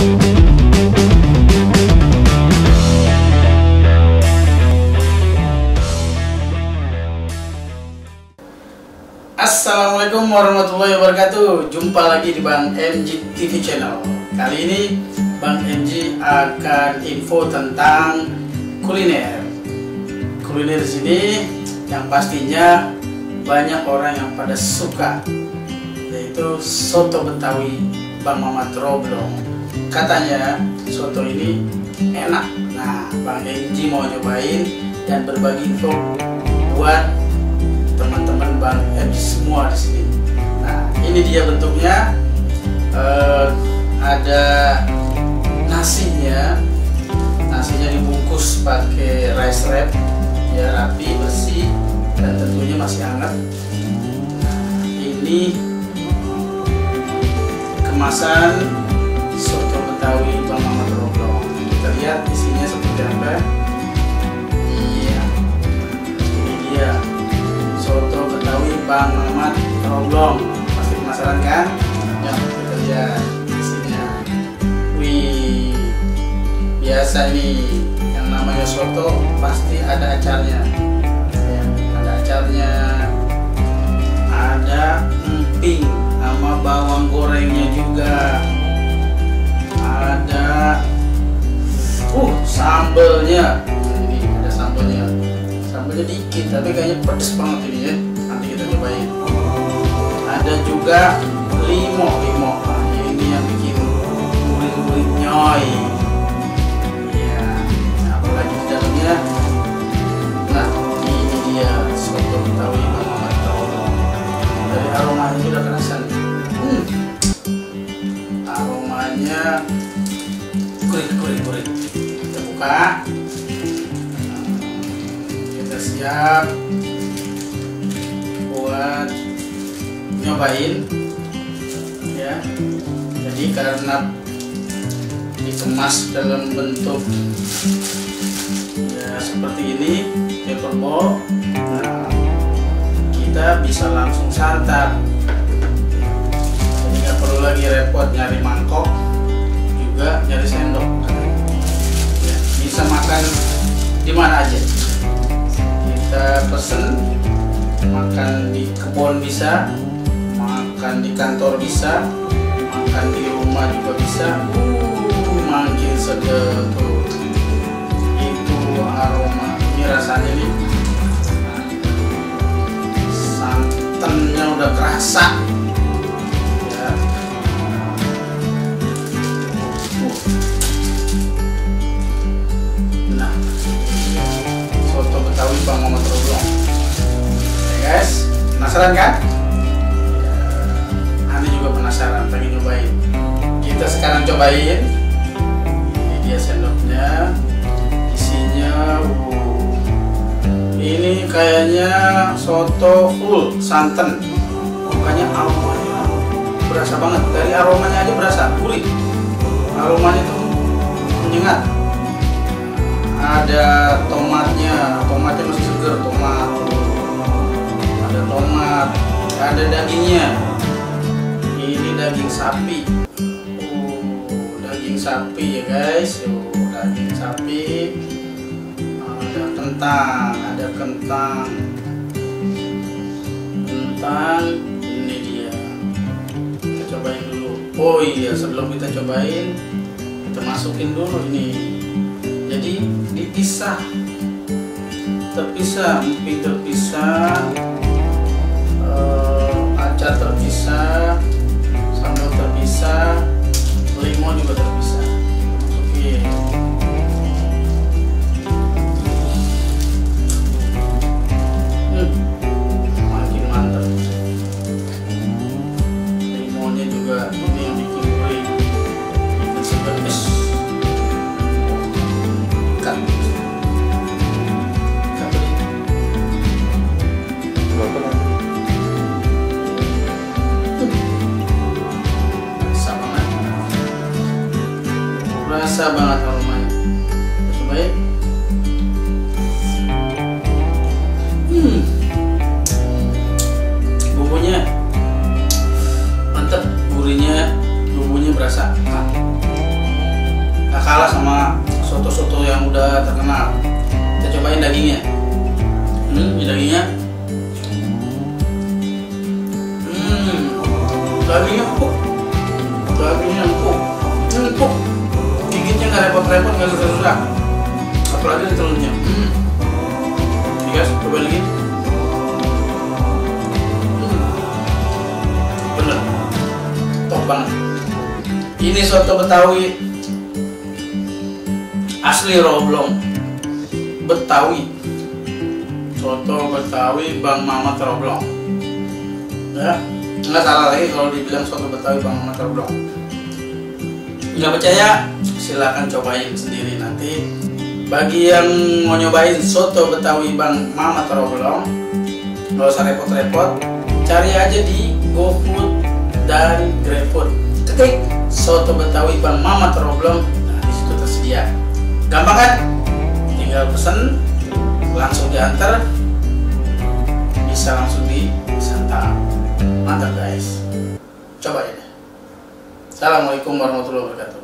Assalamualaikum warahmatullahi wabarakatuh. Jumpa lagi di Bang MG TV Channel. Kali ini Bang MG akan info tentang kuliner. Kuliner di sini yang pastinya banyak orang yang pada suka, yaitu soto Betawi Bang Mamat Roblong. Katanya soto ini enak. Nah, Bang MG mau nyobain dan berbagi info buat teman-teman Bang MG semua di sini. Nah, ini dia bentuknya. Ada nasinya dibungkus pakai rice wrap, ya rapi, bersih, dan tentunya masih hangat. Nah, ini kemasan soto Betawi Bang Mamat Roblong. Kita lihat isinya seperti apa. Iya, ini dia soto Betawi Bang Mamat Roblong. Pasti penasaran kan? Ya, kita lihat isinya. Wih, biasa nih yang namanya soto pasti ada acarnya. Ya, ada acarnya, ada emping sama bawang gorengnya juga, ada sambelnya. Ini ada sambelnya. Sambelnya dikit tapi kayaknya pedes banget ini ya. Nanti kita cobain. Ada juga limo. Nah, ini yang bikin gurih-gurih nyoy. Ya, apalagi di dalamnya. Nah, ini dia soto Betawi Bang Mamat Roblong. Dari aromanya sudah kerasa nih. Aromanya gurih. Kita buka. Siap buat nyobain ya. Jadi karena dikemas dalam bentuk ya seperti ini, paper bowl, nah, kita bisa langsung santap. Jadi nggak perlu lagi repot nyari mangkok, juga nyari sendok ya, bisa makan di mana aja. Kita pesen, makan di kebun bisa, makan di kantor bisa, makan di rumah juga bisa. Makin sedap tuh. Itu aroma, ini rasanya nih, santannya udah kerasa ya. Nah, soto Betawi Bang Mamat Roblong. Oke guys, penasaran kan? Ya, Anda juga penasaran, pengen nyobain. Kita sekarang cobain. Ini dia sendoknya, isinya. Ini kayaknya soto full santan. Makanya aromanya berasa banget. Dari aromanya aja berasa gurih. Aromanya tuh menyengat. Ada tomatnya masih segar, tomat. Ada tomat, ada dagingnya. Ini daging sapi. Daging sapi ya guys. Daging sapi. Ada kentang. Ini dia. Kita cobain dulu. Oh iya, sebelum kita cobain, kita masukin dulu ini. Jadi terpisah, emping terpisah, acar terpisah, sambal terpisah, limau juga terpisah. Oke. Makin mantap. Limonnya juga ini yang bikin gurih, bikin segar. Rasa banget aromanya. Kita cobain. Bumbunya mantep, gurihnya, bumbunya berasa. nggak kalah sama soto-soto yang udah terkenal. Kita cobain dagingnya. Ini dagingnya. Dagingnya empuk. Dagingnya empuk. Ini empuk. Gigitnya nggak repot-repot, nggak susah-susah. Apalagi di telurnya. Nih guys, cobain lagi. Bener, top banget. Ini soto Betawi asli Roblong, Betawi. Soto Betawi Bang Mamat Roblong. Ya, nggak salah lagi kalau dibilang soto Betawi Bang Mamat Roblong. Nggak percaya? Silahkan cobain sendiri nanti. Bagi yang mau nyobain soto Betawi Bang Mamat Roblong, nggak usah repot-repot, cari aja di GoFood dan GrabFood. Ketik soto Betawi Bang Mamat Roblong, nah di situ tersedia. Gampang kan? Tinggal pesen, langsung diantar, bisa langsung disantap. Mantap guys, coba ya. Assalamualaikum warahmatullahi wabarakatuh.